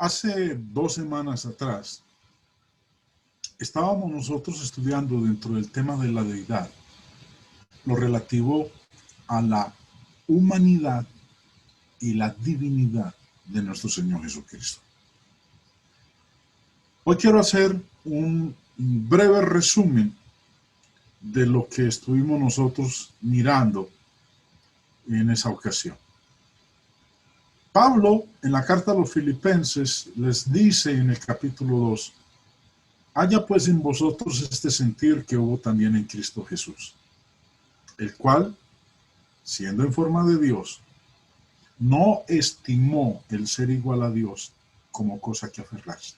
Hace 2 semanas atrás estábamos nosotros estudiando dentro del tema de la deidad lo relativo a la humanidad y la divinidad de nuestro Señor Jesucristo. Hoy quiero hacer un breve resumen de lo que estuvimos nosotros mirando en esa ocasión. Pablo, en la carta a los Filipenses, les dice en el capítulo 2, haya pues en vosotros este sentir que hubo también en Cristo Jesús, el cual, siendo en forma de Dios, no estimó el ser igual a Dios como cosa que aferrarse.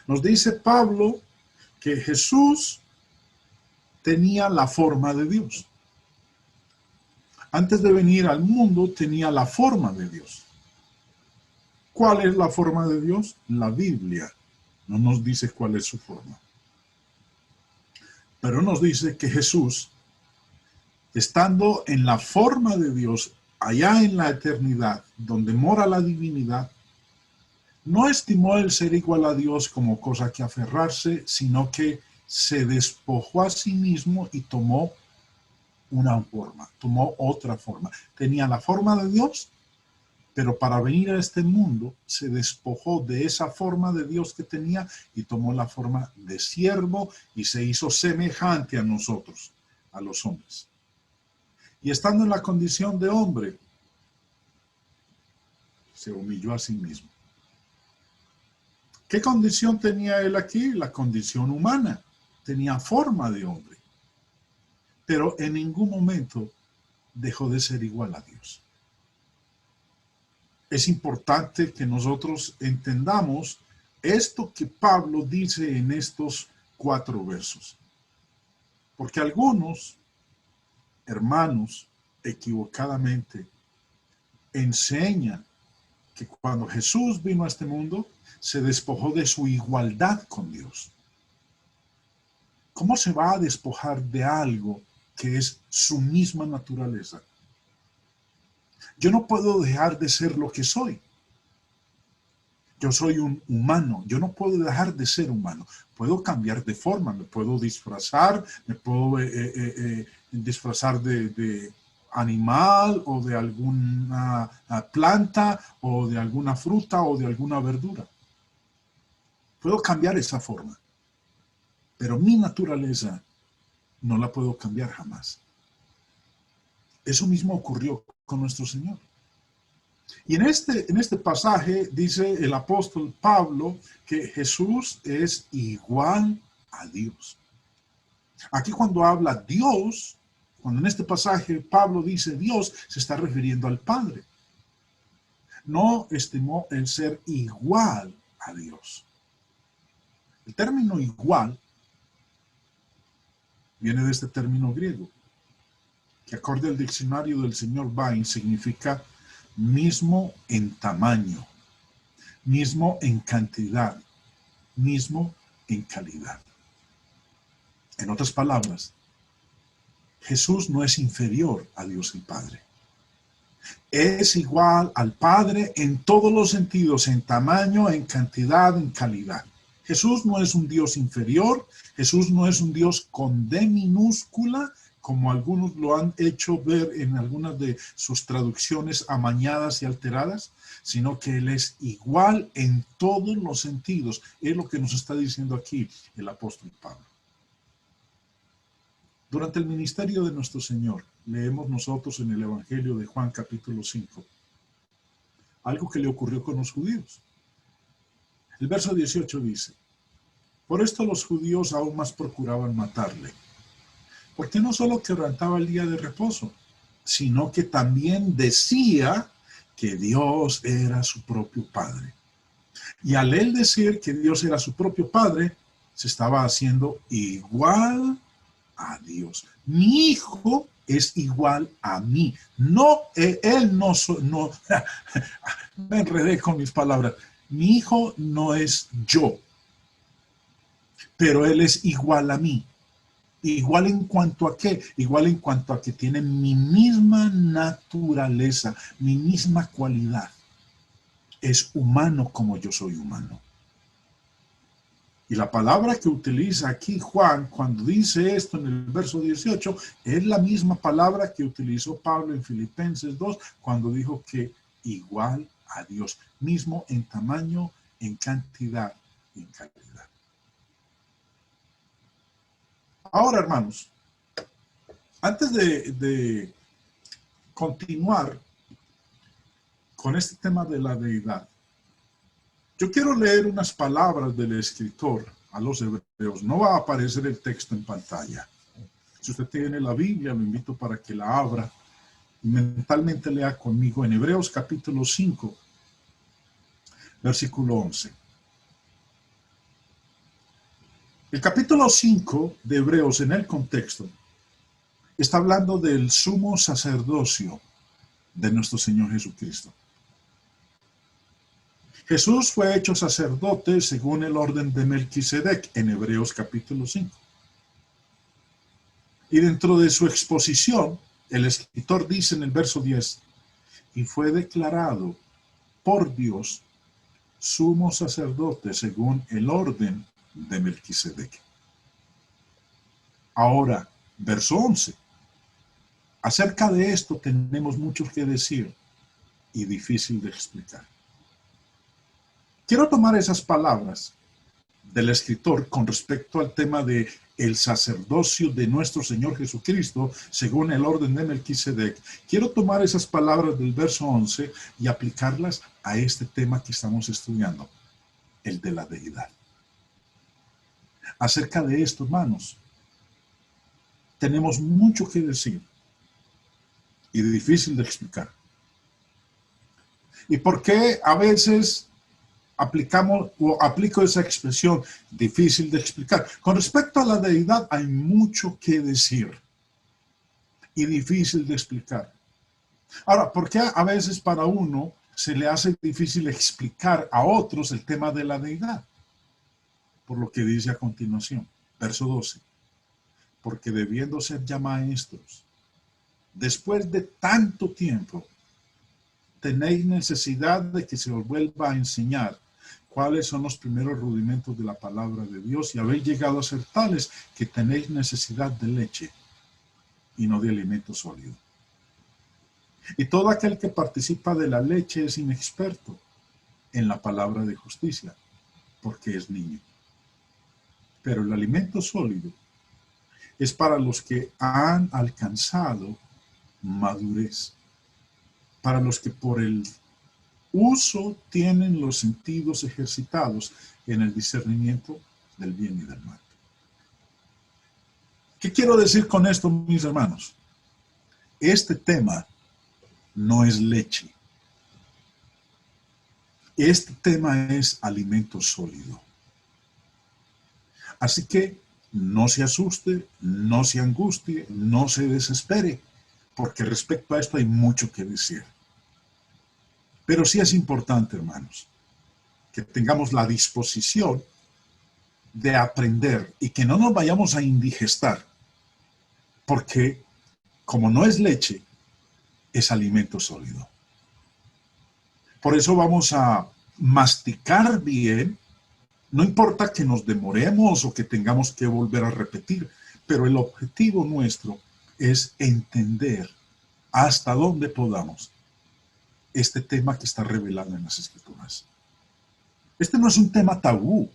Nos dice Pablo que Jesús tenía la forma de Dios. Antes de venir al mundo tenía la forma de Dios. ¿Cuál es la forma de Dios? La Biblia no nos dice cuál es su forma. Pero nos dice que Jesús, estando en la forma de Dios, allá en la eternidad, donde mora la divinidad, no estimó el ser igual a Dios como cosa que aferrarse, sino que se despojó a sí mismo y tomó una forma, tomó otra forma. Tenía la forma de Dios, pero para venir a este mundo se despojó de esa forma de Dios que tenía y tomó la forma de siervo y se hizo semejante a nosotros, a los hombres. Y estando en la condición de hombre, se humilló a sí mismo. ¿Qué condición tenía él aquí? La condición humana. Tenía forma de hombre. Pero en ningún momento dejó de ser igual a Dios. Es importante que nosotros entendamos esto que Pablo dice en estos 4 versos. Porque algunos hermanos equivocadamente enseñan que cuando Jesús vino a este mundo, se despojó de su igualdad con Dios. ¿Cómo se va a despojar de algo que es su misma naturaleza? Yo no puedo dejar de ser lo que soy. Yo soy un humano. Yo no puedo dejar de ser humano. Puedo cambiar de forma. Me puedo disfrazar. Me puedo disfrazar de animal o de alguna planta o de alguna fruta o de alguna verdura. Puedo cambiar esa forma. Pero mi naturaleza no la puedo cambiar jamás. Eso mismo ocurrió con nuestro Señor. Y en este pasaje dice el apóstol Pablo que Jesús es igual a Dios. Aquí cuando habla Dios, cuando en este pasaje Pablo dice Dios, se está refiriendo al Padre. No estimó el ser igual a Dios. El término igual viene de este término griego, que acorde al diccionario del señor Bain significa mismo en tamaño, mismo en cantidad, mismo en calidad. En otras palabras, Jesús no es inferior a Dios el Padre. Es igual al Padre en todos los sentidos, en tamaño, en cantidad, en calidad. Jesús no es un Dios inferior, Jesús no es un Dios con D minúscula, como algunos lo han hecho ver en algunas de sus traducciones amañadas y alteradas, sino que Él es igual en todos los sentidos. Es lo que nos está diciendo aquí el apóstol Pablo. Durante el ministerio de nuestro Señor, leemos nosotros en el Evangelio de Juan capítulo 5, algo que le ocurrió con los judíos. El verso 18 dice, por esto los judíos aún más procuraban matarle, porque no solo quebrantaba el día de reposo, sino que también decía que Dios era su propio Padre. Y al él decir que Dios era su propio Padre, se estaba haciendo igual a Dios. Mi hijo es igual a mí. No, él no, me enredé con mis palabras. Mi hijo no es yo, pero él es igual a mí. ¿Igual en cuanto a qué? Igual en cuanto a que tiene mi misma naturaleza, mi misma cualidad. es humano como yo soy humano. Y la palabra que utiliza aquí Juan cuando dice esto en el verso 18 es la misma palabra que utilizó Pablo en Filipenses 2 cuando dijo que igual a Dios, mismo en tamaño, en cantidad y en calidad. Ahora, hermanos, antes de continuar con este tema de la deidad, yo quiero leer unas palabras del escritor a los hebreos. No va a aparecer el texto en pantalla. Si usted tiene la Biblia, lo invito para que la abra y mentalmente lea conmigo en Hebreos capítulo 5, versículo 11. El capítulo 5 de Hebreos en el contexto está hablando del sumo sacerdocio de nuestro Señor Jesucristo. Jesús fue hecho sacerdote según el orden de Melquisedec en Hebreos capítulo 5. Y dentro de su exposición, el escritor dice en el verso 10, y fue declarado por Dios sumo sacerdote según el orden de Melquisedec. Ahora, verso 11. Acerca de esto tenemos mucho que decir y difícil de explicar. Quiero tomar esas palabras del escritor con respecto al tema de el sacerdocio de nuestro Señor Jesucristo según el orden de Melquisedec. Quiero tomar esas palabras del verso 11 y aplicarlas a este tema que estamos estudiando, el de la deidad. Acerca de esto, hermanos, tenemos mucho que decir y difícil de explicar. ¿Y por qué a veces aplicamos o aplico esa expresión difícil de explicar? Con respecto a la deidad hay mucho que decir y difícil de explicar. Ahora, ¿por qué a veces para uno se le hace difícil explicar a otros el tema de la deidad? Por lo que dice a continuación, verso 12. Porque debiendo ser ya maestros, después de tanto tiempo, tenéis necesidad de que se os vuelva a enseñar cuáles son los primeros rudimentos de la palabra de Dios, y habéis llegado a ser tales que tenéis necesidad de leche y no de alimento sólido. Y todo aquel que participa de la leche es inexperto en la palabra de justicia, porque es niño. Pero el alimento sólido es para los que han alcanzado madurez, para los que por el uso tienen los sentidos ejercitados en el discernimiento del bien y del mal. ¿Qué quiero decir con esto, mis hermanos? Este tema no es leche. Este tema es alimento sólido. Así que no se asuste, no se angustie, no se desespere, porque respecto a esto hay mucho que decir. Pero sí es importante, hermanos, que tengamos la disposición de aprender y que no nos vayamos a indigestar, porque como no es leche, es alimento sólido. Por eso vamos a masticar bien, no importa que nos demoremos o que tengamos que volver a repetir, pero el objetivo nuestro es entender hasta donde podamos este tema que está revelado en las Escrituras. Este no es un tema tabú,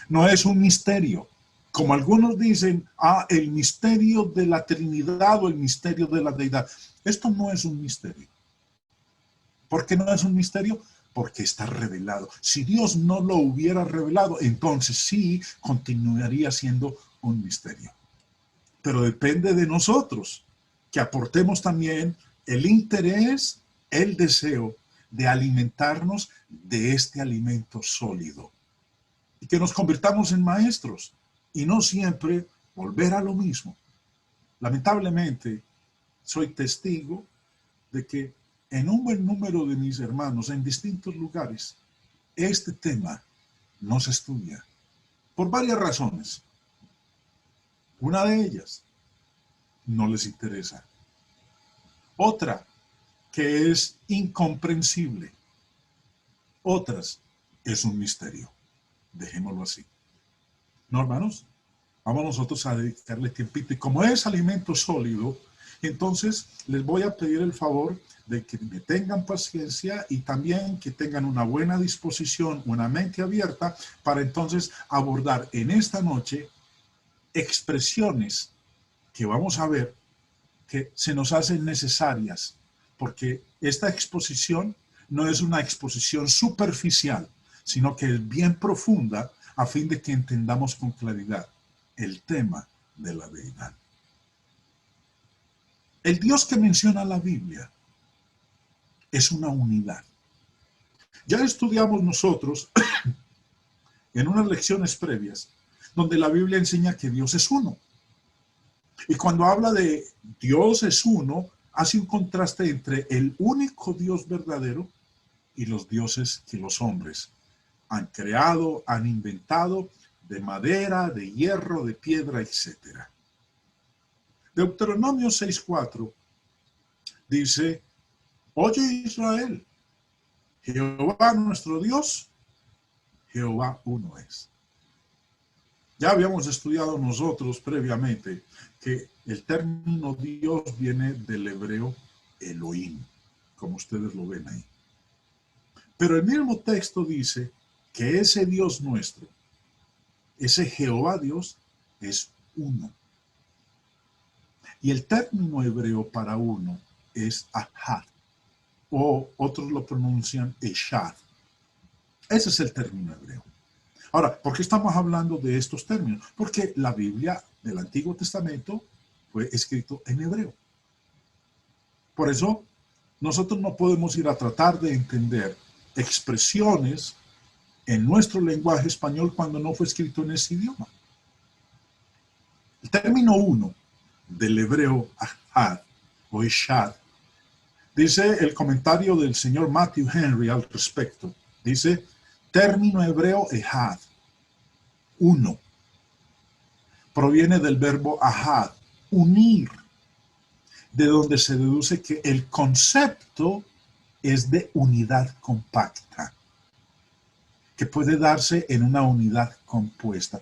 no es un misterio. Como algunos dicen, el misterio de la Trinidad o el misterio de la Deidad. Esto no es un misterio. ¿Por qué no es un misterio? Porque está revelado. Si Dios no lo hubiera revelado, entonces sí continuaría siendo un misterio. Pero depende de nosotros que aportemos también el interés, el deseo de alimentarnos de este alimento sólido y que nos convirtamos en maestros y no siempre volver a lo mismo. Lamentablemente, soy testigo de que en un buen número de mis hermanos en distintos lugares, este tema no se estudia por varias razones. Una de ellas, no les interesa. Otra, que es incomprensible. otras es un misterio. Dejémoslo así. ¿No, hermanos? Vamos nosotros a dedicarle tiempito. Y como es alimento sólido, entonces les voy a pedir el favor de que me tengan paciencia y también que tengan una buena disposición, una mente abierta para entonces abordar en esta noche expresiones que vamos a ver que se nos hacen necesarias, porque esta exposición no es una exposición superficial, sino que es bien profunda a fin de que entendamos con claridad el tema de la deidad. El Dios que menciona la Biblia es una unidad. Ya estudiamos nosotros en unas lecciones previas donde la Biblia enseña que Dios es uno. Y cuando habla de Dios es uno, hace un contraste entre el único Dios verdadero y los dioses que los hombres han creado, han inventado de madera, de hierro, de piedra, etc. Deuteronomio 6:4 dice: oye Israel, Jehová nuestro Dios, Jehová uno es. Ya habíamos estudiado nosotros previamente que el término Dios viene del hebreo Elohim, como ustedes lo ven ahí. Pero el mismo texto dice que ese Dios nuestro, ese Jehová Dios, es uno. Y el término hebreo para uno es Ahad, o otros lo pronuncian Eshad. Ese es el término hebreo. Ahora, ¿por qué estamos hablando de estos términos? Porque la Biblia del Antiguo Testamento fue escrito en hebreo. Por eso, nosotros no podemos ir a tratar de entender expresiones en nuestro lenguaje español cuando no fue escrito en ese idioma. El término uno del hebreo ahad o eshad, dice el comentario del señor Matthew Henry al respecto, dice: término hebreo ehad, uno, proviene del verbo ahad, unir, de donde se deduce que el concepto es de unidad compacta, que puede darse en una unidad compuesta.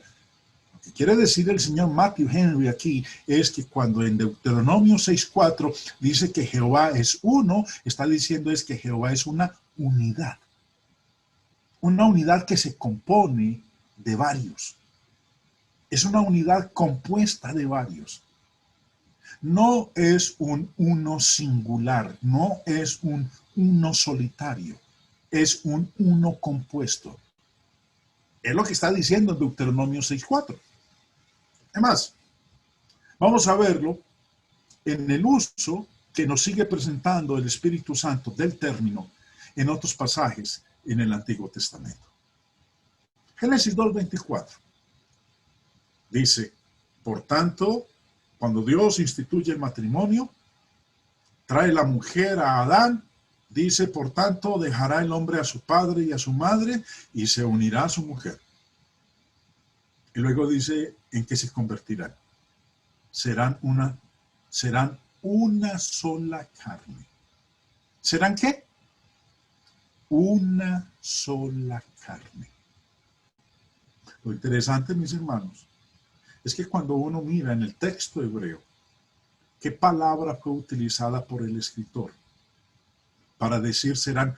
Lo que quiere decir el señor Matthew Henry aquí es que cuando en Deuteronomio 6:4 dice que Jehová es uno, está diciendo es que Jehová es una unidad que se compone de varios. Es una unidad compuesta de varios. No es un uno singular, no es un uno solitario, es un uno compuesto. Es lo que está diciendo en Deuteronomio 6:4. Además, vamos a verlo en el uso que nos sigue presentando el Espíritu Santo del término en otros pasajes en el Antiguo Testamento. Génesis 2:24 dice: por tanto, cuando Dios instituye el matrimonio, trae la mujer a Adán, dice: por tanto, dejará el hombre a su padre y a su madre y se unirá a su mujer. Y luego dice en qué se convertirán. Serán una sola carne. ¿Serán qué? Una sola carne. Lo interesante, mis hermanos, es que cuando uno mira en el texto hebreo, ¿qué palabra fue utilizada por el escritor para decir serán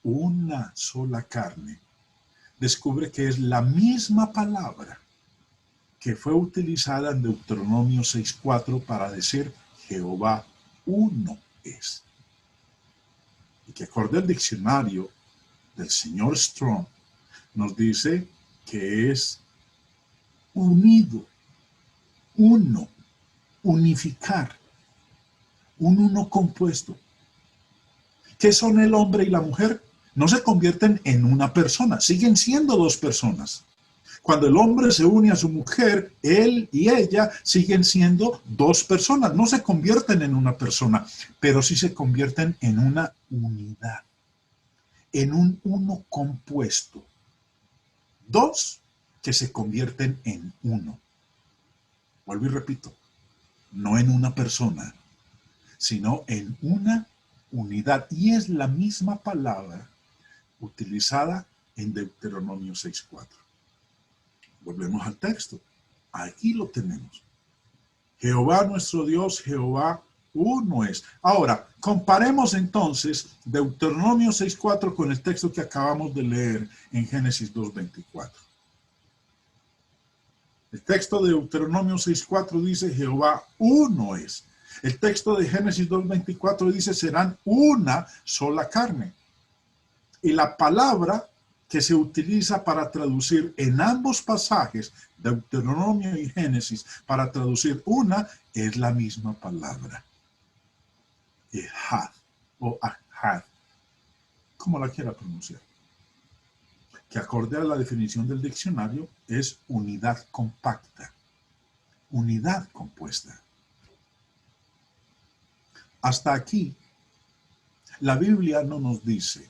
una sola carne? Descubre que es la misma palabra que fue utilizada en Deuteronomio 6:4 para decir Jehová uno es. Y que acorde al diccionario del señor Strong, nos dice que es unido, uno, unificar, un uno compuesto. ¿Qué son el hombre y la mujer? No se convierten en una persona, siguen siendo dos personas. Cuando el hombre se une a su mujer, él y ella siguen siendo dos personas. No se convierten en una persona, pero sí se convierten en una unidad, en un uno compuesto. Dos que se convierten en uno. Vuelvo y repito, no en una persona, sino en una unidad. Y es la misma palabra utilizada en Deuteronomio 6:4. Volvemos al texto. Aquí lo tenemos. Jehová nuestro Dios, Jehová uno es. Ahora, comparemos entonces Deuteronomio 6:4 con el texto que acabamos de leer en Génesis 2:24. El texto de Deuteronomio 6:4 dice Jehová uno es. El texto de Génesis 2:24 dice serán una sola carne. Y la palabra que se utiliza para traducir en ambos pasajes, Deuteronomio y Génesis, para traducir una, es la misma palabra. Ejad o Ahad, como la quiera pronunciar. Que acorde a la definición del diccionario es unidad compacta, unidad compuesta. Hasta aquí, la Biblia no nos dice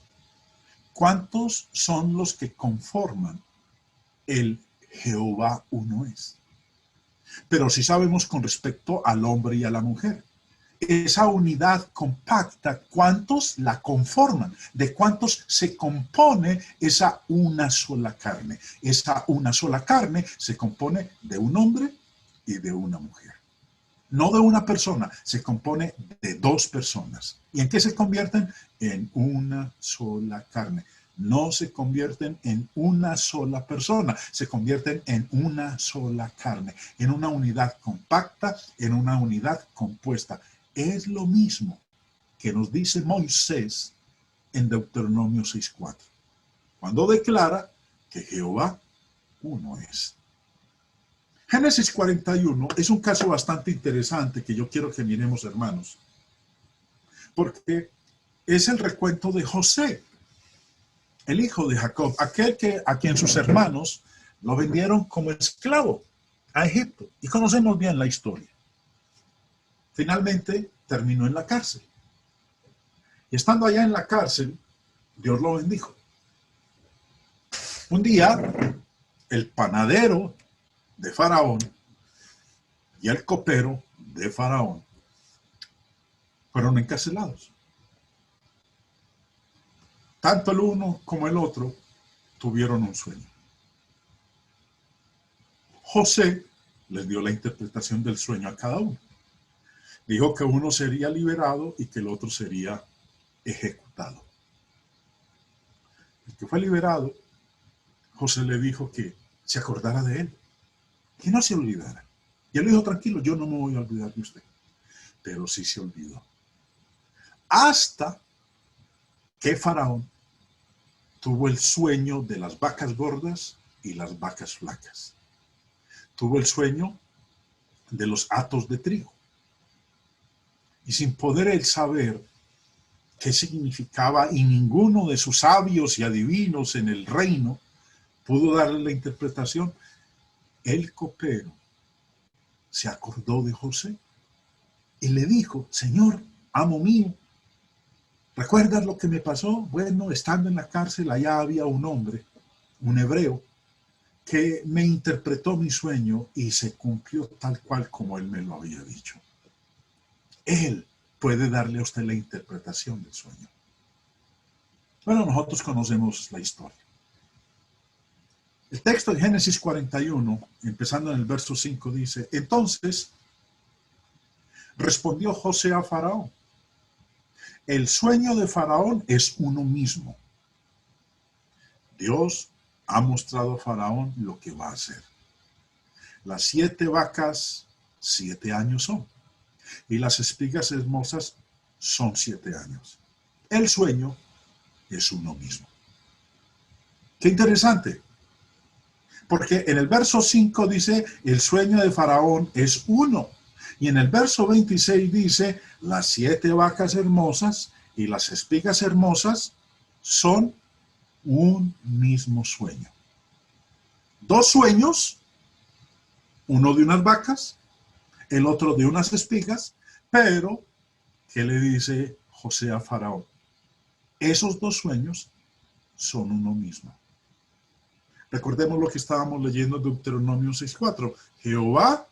¿cuántos son los que conforman el Jehová uno es? Pero sí sabemos con respecto al hombre y a la mujer. Esa unidad compacta, ¿cuántos la conforman? ¿De cuántos se compone esa una sola carne? Esa una sola carne se compone de un hombre y de una mujer. No de una persona, se compone de dos personas. ¿Y en qué se convierten? En una sola carne. No se convierten en una sola persona, se convierten en una sola carne, en una unidad compacta, en una unidad compuesta. Es lo mismo que nos dice Moisés en Deuteronomio 6:4, cuando declara que Jehová uno es. Génesis 41 es un caso bastante interesante que yo quiero que miremos, hermanos, porque es el recuento de José, el hijo de Jacob, aquel a quien sus hermanos lo vendieron como esclavo a Egipto. Y conocemos bien la historia. Finalmente terminó en la cárcel. Y estando allá en la cárcel, Dios lo bendijo. Un día, el panadero de Faraón y el copero de Faraón fueron encarcelados. Tanto el uno como el otro tuvieron un sueño. José les dio la interpretación del sueño a cada uno. Dijo que uno sería liberado y que el otro sería ejecutado. El que fue liberado, José le dijo que se acordara de él, que no se olvidara. Y él dijo, tranquilo, yo no me voy a olvidar de usted. Pero sí se olvidó. Hasta que Faraón tuvo el sueño de las vacas gordas y las vacas flacas. Tuvo el sueño de los hatos de trigo. Y sin poder él saber qué significaba, y ninguno de sus sabios y adivinos en el reino pudo darle la interpretación, el copero se acordó de José y le dijo, Señor, amo mío, ¿recuerdas lo que me pasó? Bueno, estando en la cárcel, allá había un hombre, un hebreo, que me interpretó mi sueño y se cumplió tal cual como él me lo había dicho. Él puede darle a usted la interpretación del sueño. Bueno, nosotros conocemos la historia. El texto de Génesis 41, empezando en el verso 5, dice, entonces respondió José a Faraón, el sueño de Faraón es uno mismo. Dios ha mostrado a Faraón lo que va a hacer. Las 7 vacas, 7 años son, y las espigas hermosas son 7 años. El sueño es uno mismo. Qué interesante, porque en el verso 5 dice, el sueño de Faraón es uno, y en el verso 26 dice, las 7 vacas hermosas y las espigas hermosas son un mismo sueño. 2 sueños, uno de unas vacas, el otro de unas espigas, pero, ¿qué le dice José a Faraón? Esos 2 sueños son uno mismo. Recordemos lo que estábamos leyendo en Deuteronomio 6:4. Jehová,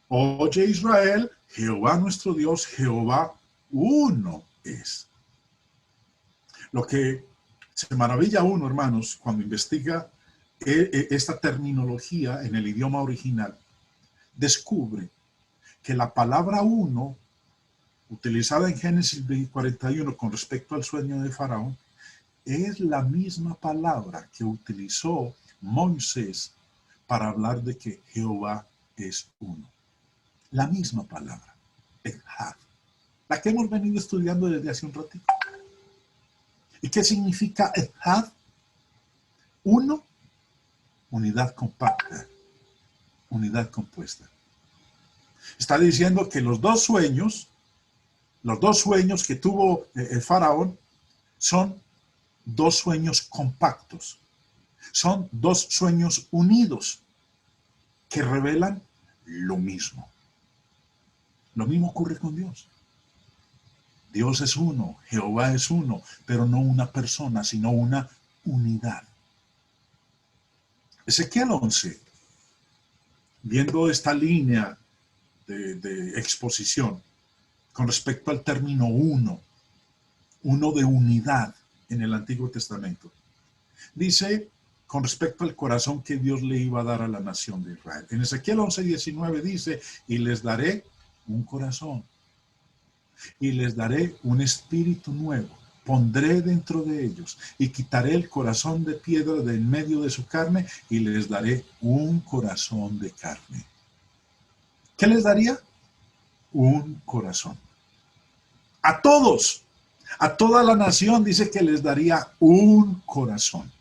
oye Israel, Jehová nuestro Dios, Jehová uno es. Lo que Se maravilla uno, hermanos, cuando investiga esta terminología en el idioma original. Descubre que la palabra uno, utilizada en Génesis 41 con respecto al sueño de Faraón, es la misma palabra que utilizó Moisés para hablar de que Jehová es uno. La misma palabra, Echad, la que hemos venido estudiando desde hace un ratito. ¿Y qué significa Echad? Uno, unidad compacta, unidad compuesta. Está diciendo que los dos sueños que tuvo el faraón son dos sueños compactos. Son dos sueños unidos que revelan lo mismo. Lo mismo ocurre con Dios. Dios es uno, Jehová es uno, pero no una persona, sino una unidad. Ezequiel 11, viendo esta línea de exposición con respecto al término uno de unidad en el Antiguo Testamento, dice con respecto al corazón que Dios le iba a dar a la nación de Israel. En Ezequiel 11:19 dice, y les daré un corazón, y les daré un espíritu nuevo, pondré dentro de ellos, y quitaré el corazón de piedra de en medio de su carne, y les daré un corazón de carne. ¿Qué les daría? Un corazón. A todos, a toda la nación dice que les daría un corazón.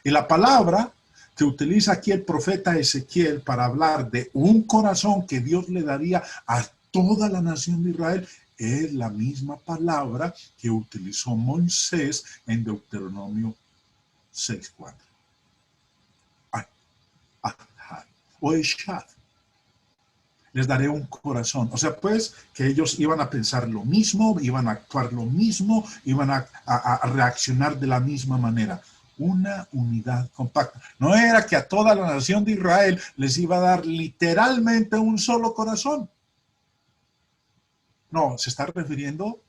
Y la palabra que utiliza aquí el profeta Ezequiel para hablar de un corazón que Dios le daría a toda la nación de Israel es la misma palabra que utilizó Moisés en Deuteronomio 6:4. O Echad. Les daré un corazón. O sea, pues, que ellos iban a pensar lo mismo, iban a actuar lo mismo, iban a reaccionar de la misma manera. Una unidad compacta. No era que a toda la nación de Israel les iba a dar literalmente un solo corazón. No, se está refiriendo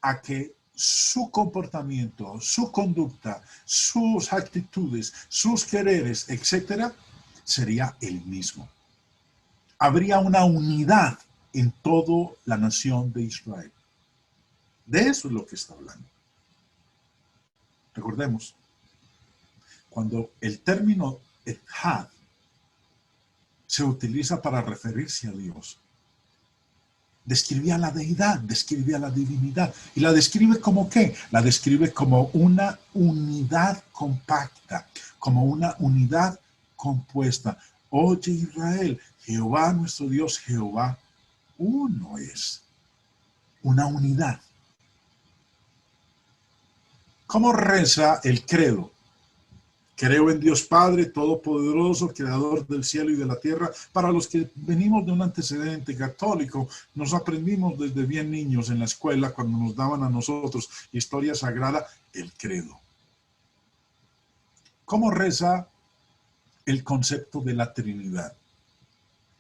a que su comportamiento, su conducta, sus actitudes, sus quereres, etcétera, sería el mismo. Habría una unidad en toda la nación de Israel. De eso es lo que está hablando. Recordemos, cuando el término Echad se utiliza para referirse a Dios, describía la deidad, describía la divinidad. ¿Y la describe como qué? La describe como una unidad compacta, como una unidad compuesta. Oye Israel, Jehová nuestro Dios, Jehová uno es. Una unidad. ¿Cómo reza el credo? Creo en Dios Padre Todopoderoso, Creador del cielo y de la tierra. Para los que venimos de un antecedente católico, nos aprendimos desde bien niños en la escuela, cuando nos daban a nosotros historia sagrada, el credo. ¿Cómo reza el concepto de la Trinidad?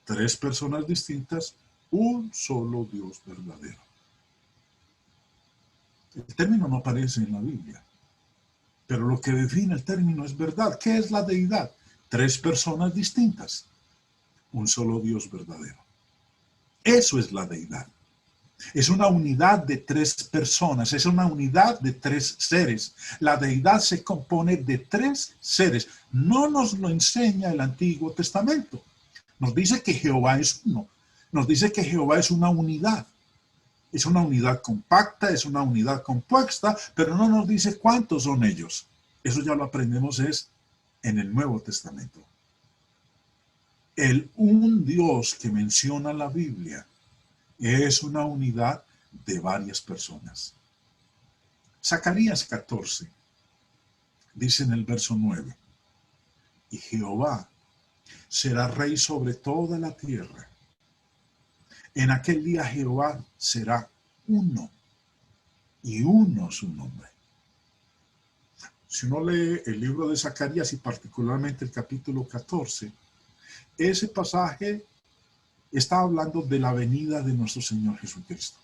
Tres personas distintas, un solo Dios verdadero. El término no aparece en la Biblia, pero lo que define el término es verdad. ¿Qué es la deidad? Tres personas distintas, un solo Dios verdadero. Eso es la deidad. Es una unidad de tres personas, es una unidad de tres seres. La deidad se compone de tres seres. No nos lo enseña el Antiguo Testamento. Nos dice que Jehová es uno. Nos dice que Jehová es una unidad. Es una unidad compacta, es una unidad compuesta, pero no nos dice cuántos son ellos. Eso ya lo aprendemos es en el Nuevo Testamento. El un Dios que menciona la Biblia es una unidad de varias personas. Zacarías 14 dice en el verso 9, y Jehová será rey sobre toda la tierra. En aquel día Jehová será uno, y uno su nombre. Si uno lee el libro de Zacarías y particularmente el capítulo 14, ese pasaje está hablando de la venida de nuestro Señor Jesucristo.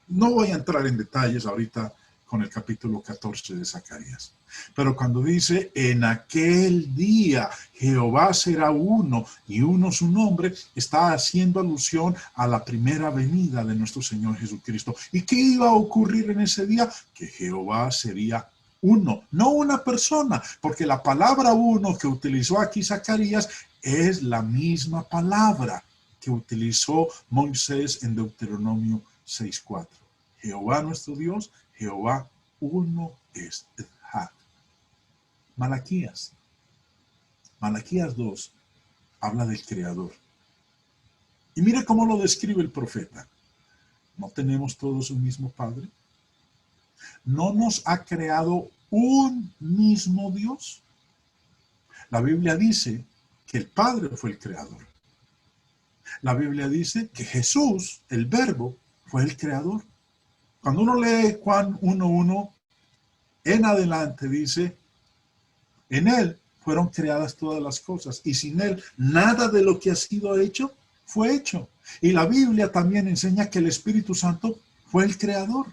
No voy a entrar en detalles ahorita con el capítulo 14 de Zacarías. Pero cuando dice, en aquel día Jehová será uno y uno su nombre, está haciendo alusión a la primera venida de nuestro Señor Jesucristo. ¿Y qué iba a ocurrir en ese día? Que Jehová sería uno, no una persona, porque la palabra uno que utilizó aquí Zacarías es la misma palabra que utilizó Moisés en Deuteronomio 6:4. Jehová nuestro Dios, Jehová uno es. Malaquías 2 habla del Creador. Y mire cómo lo describe el profeta. ¿No tenemos todos un mismo Padre? ¿No nos ha creado un mismo Dios? La Biblia dice que el Padre fue el Creador. La Biblia dice que Jesús, el Verbo, fue el Creador. Cuando uno lee Juan 1:1, en adelante dice, en Él fueron creadas todas las cosas y sin Él nada de lo que ha sido hecho fue hecho. Y la Biblia también enseña que el Espíritu Santo fue el Creador.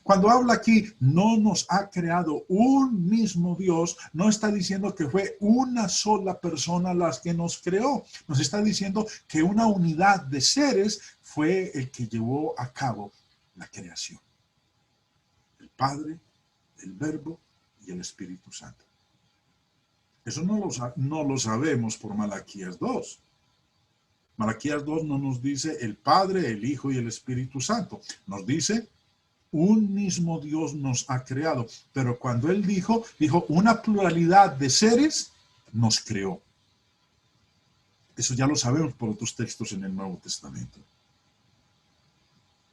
Cuando habla aquí, no nos ha creado un mismo Dios, no está diciendo que fue una sola persona la que nos creó. Nos está diciendo que una unidad de seres fue el que llevó a cabo la creación. El Padre, el Verbo y el Espíritu Santo. Eso no lo sabemos por Malaquías 2. Malaquías 2 no nos dice el Padre, el Hijo y el Espíritu Santo. Nos dice un mismo Dios nos ha creado. Pero cuando Él dijo una pluralidad de seres nos creó. Eso ya lo sabemos por otros textos en el Nuevo Testamento.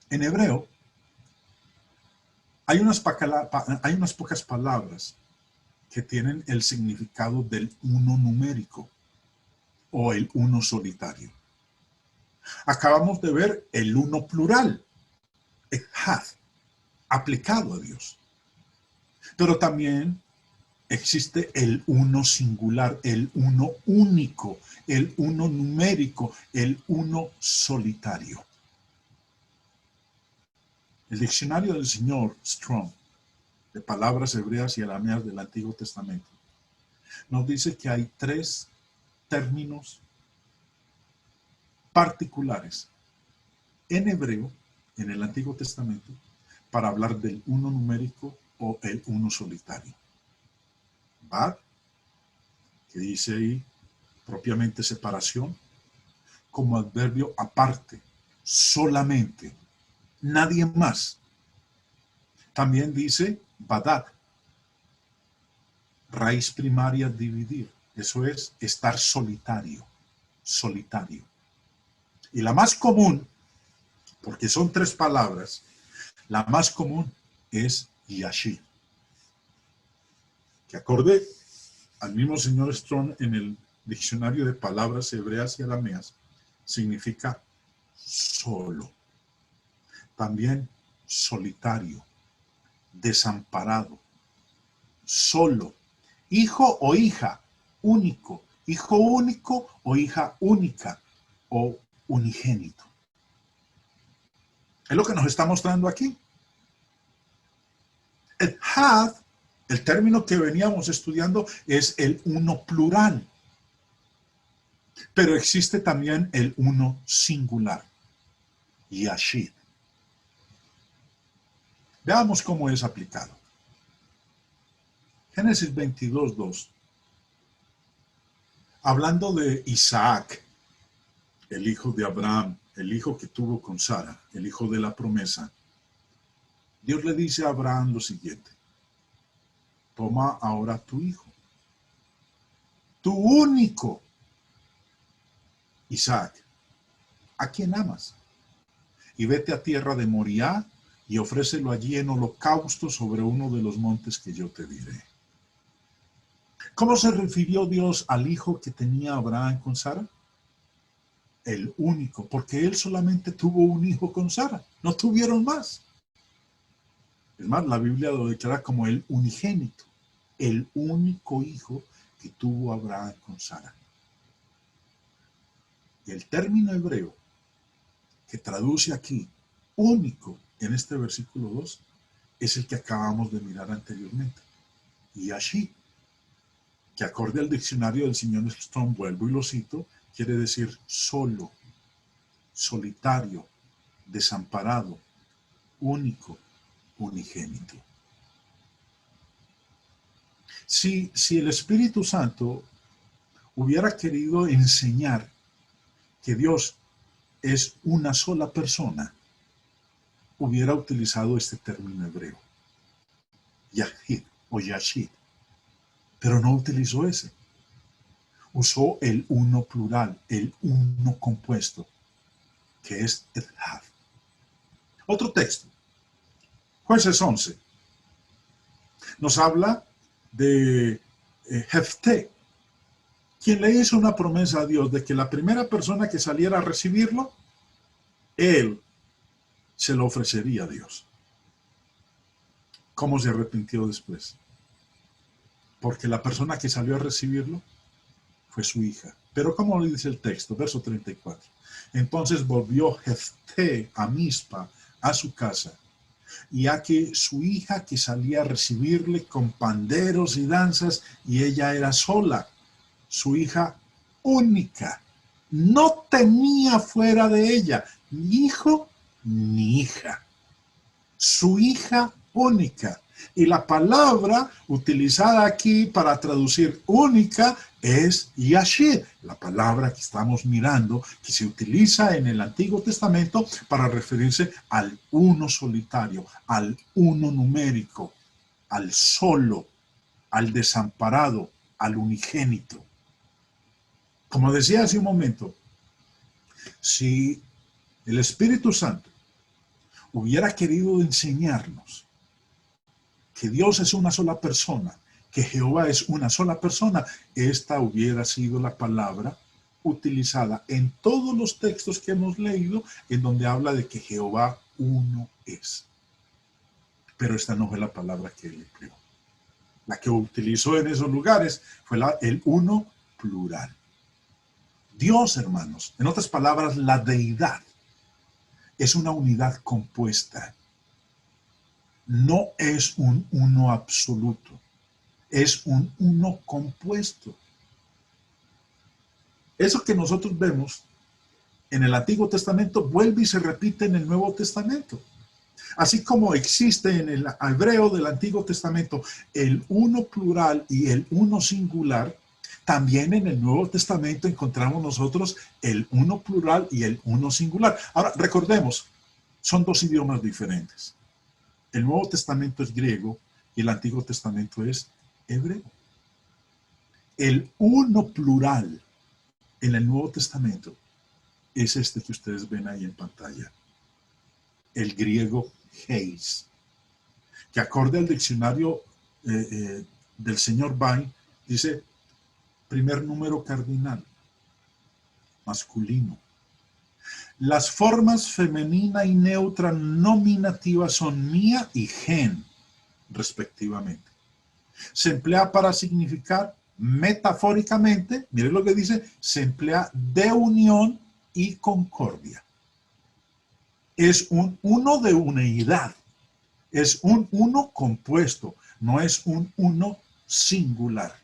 En hebreo hay unas pocas palabras que tienen el significado del uno numérico o el uno solitario. Acabamos de ver el uno plural, echad, aplicado a Dios. Pero también existe el uno singular, el uno único, el uno numérico, el uno solitario. El diccionario del señor Strong, de palabras hebreas y arameas del Antiguo Testamento, nos dice que hay 3 términos particulares en hebreo, en el Antiguo Testamento, para hablar del uno numérico o el uno solitario. Bad, que dice ahí propiamente separación, como adverbio aparte, solamente, nadie más. También dice badad, raíz primaria dividir, eso es estar solitario, solitario. Y la más común, porque son 3 palabras, la más común es yashid, que acorde al mismo señor Strong en el diccionario de palabras hebreas y arameas, significa solo. También solitario, desamparado, solo, hijo o hija, único, hijo único o hija única o unigénito. Es lo que nos está mostrando aquí. El had, el término que veníamos estudiando, es el uno plural. Pero existe también el uno singular, yashid. Veamos cómo es aplicado. Génesis 22:2. Hablando de Isaac, el hijo de Abraham, el hijo que tuvo con Sara, el hijo de la promesa, Dios le dice a Abraham lo siguiente: toma ahora tu hijo, tu único, Isaac, a quien amas, y vete a tierra de Moriah y ofrécelo allí en holocausto sobre uno de los montes que yo te diré. ¿Cómo se refirió Dios al hijo que tenía Abraham con Sara? El único, porque él solamente tuvo un hijo con Sara, no tuvieron más. Es más, la Biblia lo declara como el unigénito, el único hijo que tuvo Abraham con Sara. Y el término hebreo que traduce aquí único en este versículo 2 es el que acabamos de mirar anteriormente. Yashid, que acorde al diccionario del señor Strong, vuelvo y lo cito, quiere decir solo, solitario, desamparado, único, unigénito. Si el Espíritu Santo hubiera querido enseñar que Dios es una sola persona, hubiera utilizado este término hebreo, Yahid o Yashid, pero no utilizó ese. Usó el uno plural, el uno compuesto, que es Echad. Otro texto, Jueces 11, nos habla de Jefté, quien le hizo una promesa a Dios de que la primera persona que saliera a recibirlo, él se lo ofrecería a Dios. ¿Cómo se arrepintió después? Porque la persona que salió a recibirlo fue su hija. Pero ¿cómo le dice el texto? Verso 34. Entonces volvió Jefté a Mizpa, a su casa, y aquí su hija que salía a recibirle con panderos y danzas, y ella era sola, su hija única. No tenía fuera de ella ni hijo ni hija. Su hija única. Y la palabra utilizada aquí para traducir única es Yashid, la palabra que estamos mirando, que se utiliza en el Antiguo Testamento para referirse al uno solitario, al uno numérico, al solo, al desamparado, al unigénito. Como decía hace un momento, si el Espíritu Santo hubiera querido enseñarnos que Dios es una sola persona, que Jehová es una sola persona, esta hubiera sido la palabra utilizada en todos los textos que hemos leído en donde habla de que Jehová uno es. Pero esta no fue la palabra que él empleó. La que utilizó en esos lugares fue el uno plural. Dios, hermanos, en otras palabras, la deidad es una unidad compuesta. No es un uno absoluto, es un uno compuesto. Eso que nosotros vemos en el Antiguo Testamento vuelve y se repite en el Nuevo Testamento. Así como existe en el hebreo del Antiguo Testamento el uno plural y el uno singular, también en el Nuevo Testamento encontramos nosotros el uno plural y el uno singular. Ahora, recordemos, son dos idiomas diferentes. El Nuevo Testamento es griego y el Antiguo Testamento es hebreo. El uno plural en el Nuevo Testamento es este que ustedes ven ahí en pantalla. El griego heis, que acorde al diccionario del señor Bain, dice primer número cardinal, masculino. Las formas femenina y neutra nominativa son mía y gen, respectivamente. Se emplea para significar metafóricamente, miren lo que dice, se emplea de unión y concordia. Es un uno de unidad, es un uno compuesto, no es un uno singular.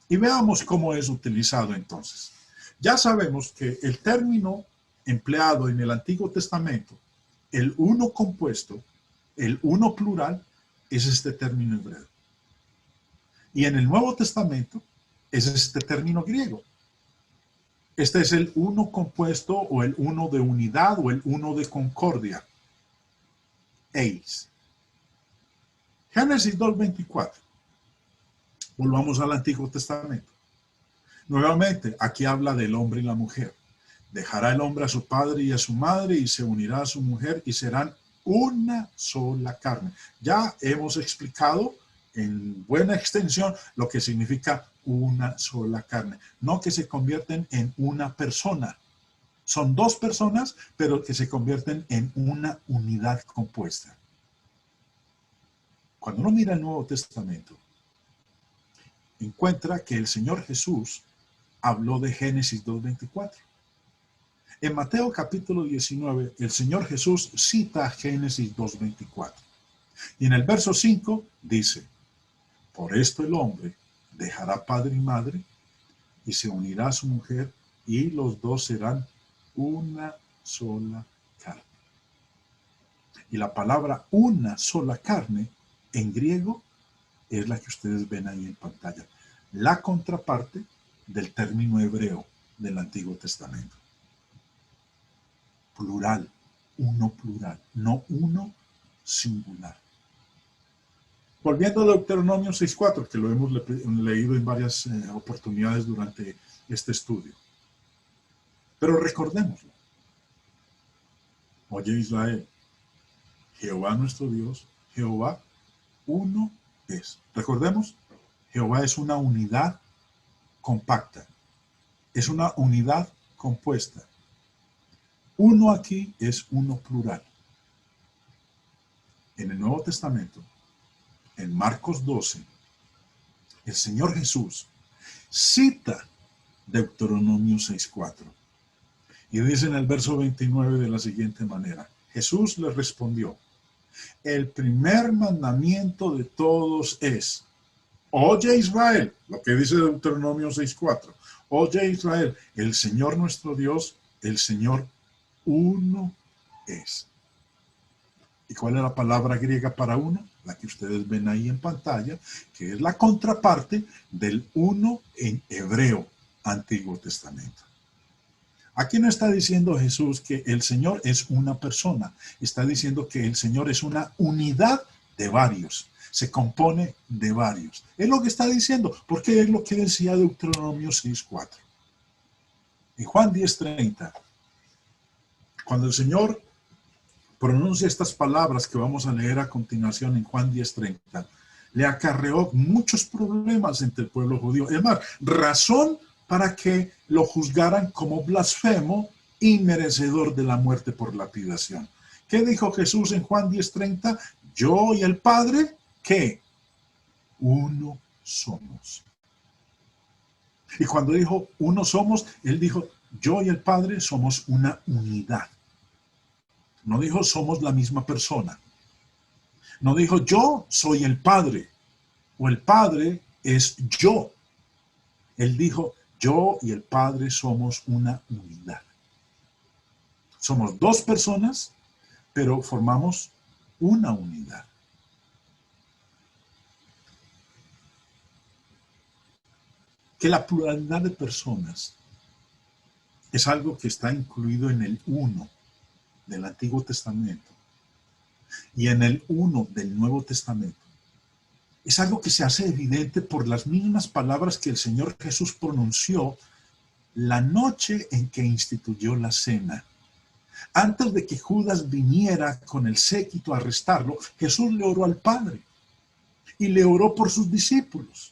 Y veamos cómo es utilizado entonces. Ya sabemos que el término empleado en el Antiguo Testamento, el uno compuesto, el uno plural, es este término hebreo. Y en el Nuevo Testamento es este término griego. Este es el uno compuesto o el uno de unidad o el uno de concordia. Eis. Génesis 2:24. Volvamos al Antiguo Testamento. Nuevamente, aquí habla del hombre y la mujer. Dejará el hombre a su padre y a su madre y se unirá a su mujer y serán una sola carne. Ya hemos explicado en buena extensión lo que significa una sola carne. No que se convierten en una persona. Son dos personas, pero que se convierten en una unidad compuesta. Cuando uno mira el Nuevo Testamento, encuentra que el Señor Jesús habló de Génesis 2:24. En Mateo capítulo 19, el Señor Jesús cita Génesis 2:24. Y en el verso 5 dice, por esto el hombre dejará padre y madre y se unirá a su mujer y los dos serán una sola carne. Y la palabra una sola carne en griego es la que ustedes ven ahí en pantalla. La contraparte del término hebreo del Antiguo Testamento. Plural, uno plural, no uno singular. Volviendo a Deuteronomio 6.4, que lo hemos leído en varias oportunidades durante este estudio. Pero recordémoslo. Oye Israel, Jehová nuestro Dios, Jehová uno es. Recordemos, Jehová es una unidad compacta, es una unidad compuesta. Uno aquí es uno plural. En el Nuevo Testamento, en Marcos 12, el Señor Jesús cita Deuteronomio 6.4 y dice en el verso 29 de la siguiente manera: Jesús le respondió, el primer mandamiento de todos es, oye Israel, lo que dice Deuteronomio 6.4, oye Israel, el Señor nuestro Dios, el Señor uno es. ¿Y cuál es la palabra griega para uno? La que ustedes ven ahí en pantalla, que es la contraparte del uno en hebreo, Antiguo Testamento. Aquí no está diciendo Jesús que el Señor es una persona, está diciendo que el Señor es una unidad de varios, se compone de varios. Es lo que está diciendo, porque es lo que decía Deuteronomio 6.4. En Juan 10.30, cuando el Señor pronuncia estas palabras que vamos a leer a continuación en Juan 10.30, le acarreó muchos problemas entre el pueblo judío. Es más, razón para que lo juzgaran como blasfemo y merecedor de la muerte por lapidación. ¿Qué dijo Jesús en Juan 10.30? Yo y el Padre, ¿qué? Uno somos. Y cuando dijo uno somos, él dijo, yo y el Padre somos una unidad. No dijo somos la misma persona. No dijo yo soy el Padre o el Padre es yo. Él dijo yo y el Padre somos una unidad. Somos dos personas, pero formamos una unidad. Que la pluralidad de personas es algo que está incluido en el uno del Antiguo Testamento y en el uno del Nuevo Testamento. Es algo que se hace evidente por las mismas palabras que el Señor Jesús pronunció la noche en que instituyó la cena. Antes de que Judas viniera con el séquito a arrestarlo, Jesús le oró al Padre y le oró por sus discípulos.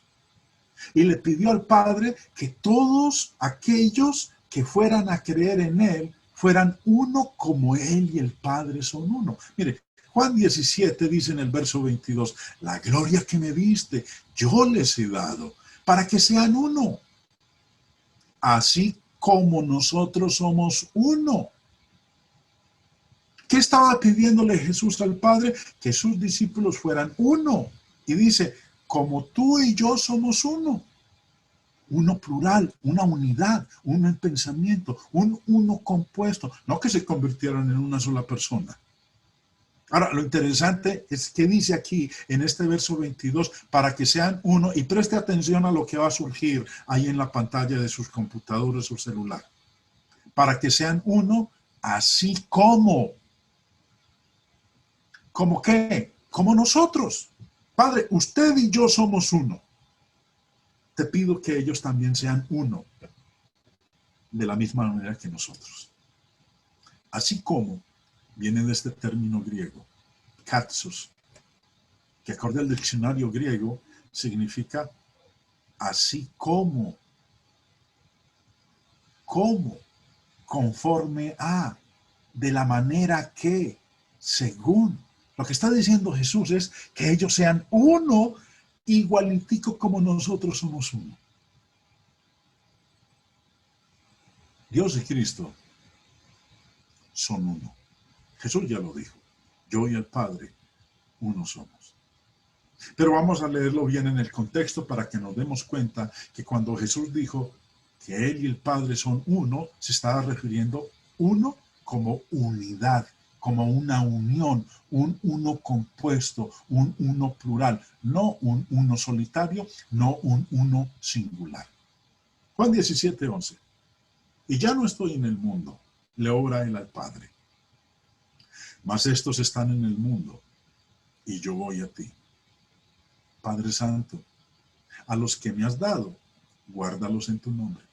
Y le pidió al Padre que todos aquellos que fueran a creer en Él fueran uno como Él y el Padre son uno. Mire, Juan 17 dice en el verso 22, la gloria que me diste, yo les he dado, para que sean uno, así como nosotros somos uno. ¿Qué estaba pidiéndole Jesús al Padre? Que sus discípulos fueran uno. Y dice, como tú y yo somos uno. Uno plural, una unidad, uno en pensamiento, un uno compuesto. No que se convirtieran en una sola persona. Ahora, lo interesante es que dice aquí en este verso 22, para que sean uno, y preste atención a lo que va a surgir ahí en la pantalla de sus computadores o celular. Para que sean uno, así como. ¿Cómo qué? Como nosotros. Padre, usted y yo somos uno. Te pido que ellos también sean uno, de la misma manera que nosotros. Así como viene de este término griego, katsos, que acorde al diccionario griego significa así como, conforme a, de la manera que, según. Lo que está diciendo Jesús es que ellos sean uno, igualitico como nosotros somos uno. Dios y Cristo son uno. Jesús ya lo dijo. Yo y el Padre, uno somos. Pero vamos a leerlo bien en el contexto para que nos demos cuenta que cuando Jesús dijo que Él y el Padre son uno, se estaba refiriendo uno como unidad, como una unión, un uno compuesto, un uno plural, no un uno solitario, no un uno singular. Juan 17:11. Y ya no estoy en el mundo, le obra Él al Padre. Mas estos están en el mundo, y yo voy a ti. Padre Santo, a los que me has dado, guárdalos en tu nombre,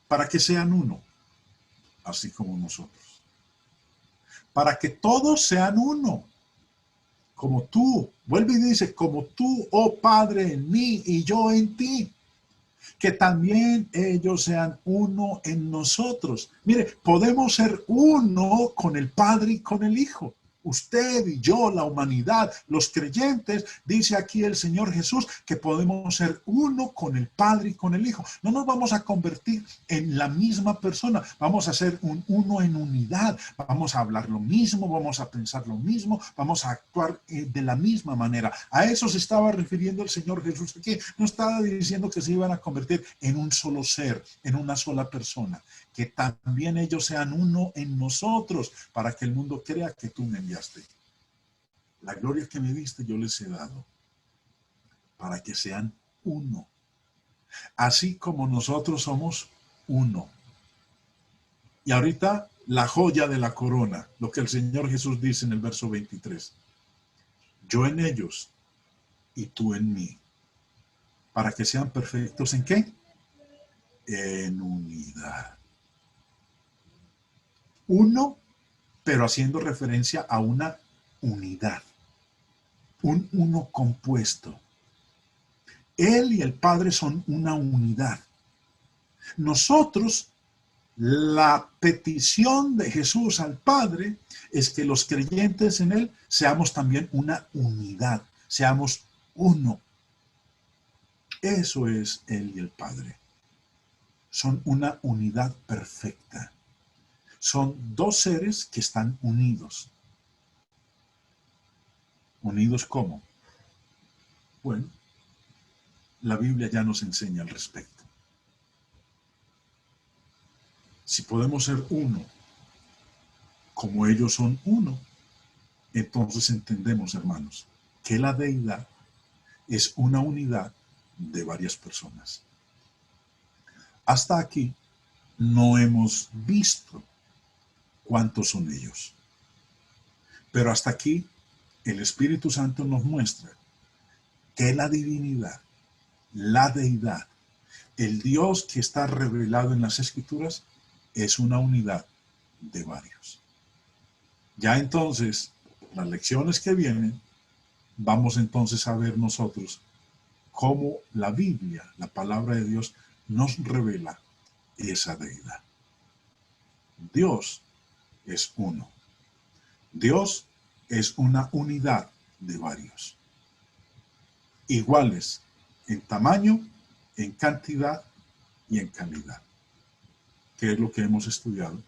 para que sean uno, así como nosotros. Para que todos sean uno, como tú. Vuelve y dice, como tú, oh Padre, en mí y yo en ti. Que también ellos sean uno en nosotros. Mire, podemos ser uno con el Padre y con el Hijo. Usted y yo, la humanidad, los creyentes, dice aquí el Señor Jesús, que podemos ser uno con el Padre y con el Hijo. No nos vamos a convertir en la misma persona, vamos a ser un uno en unidad, vamos a hablar lo mismo, vamos a pensar lo mismo, vamos a actuar de la misma manera. A eso se estaba refiriendo el Señor Jesús aquí. No estaba diciendo que se iban a convertir en un solo ser, en una sola persona. Que también ellos sean uno en nosotros, para que el mundo crea que tú me enviaste. La gloria que me diste yo les he dado, para que sean uno, así como nosotros somos uno. Y ahorita la joya de la corona, lo que el Señor Jesús dice en el verso 23. Yo en ellos y tú en mí, para que sean perfectos ¿en qué? En unidad. Uno, pero haciendo referencia a una unidad, un uno compuesto. Él y el Padre son una unidad. Nosotros, la petición de Jesús al Padre es que los creyentes en Él seamos también una unidad, seamos uno. Eso es Él y el Padre. Son una unidad perfecta. Son dos seres que están unidos. ¿Unidos cómo? Bueno, la Biblia ya nos enseña al respecto. Si podemos ser uno, como ellos son uno, entonces entendemos, hermanos, que la deidad es una unidad de varias personas. Hasta aquí no hemos visto cuántos son ellos. Pero hasta aquí el Espíritu Santo nos muestra que la divinidad, la deidad, el Dios que está revelado en las Escrituras es una unidad de varios. Ya entonces, las lecciones que vienen, vamos entonces a ver nosotros cómo la Biblia, la palabra de Dios, nos revela esa deidad. Dios es uno. Dios es una unidad de varios. Iguales en tamaño, en cantidad y en calidad, que es lo que hemos estudiado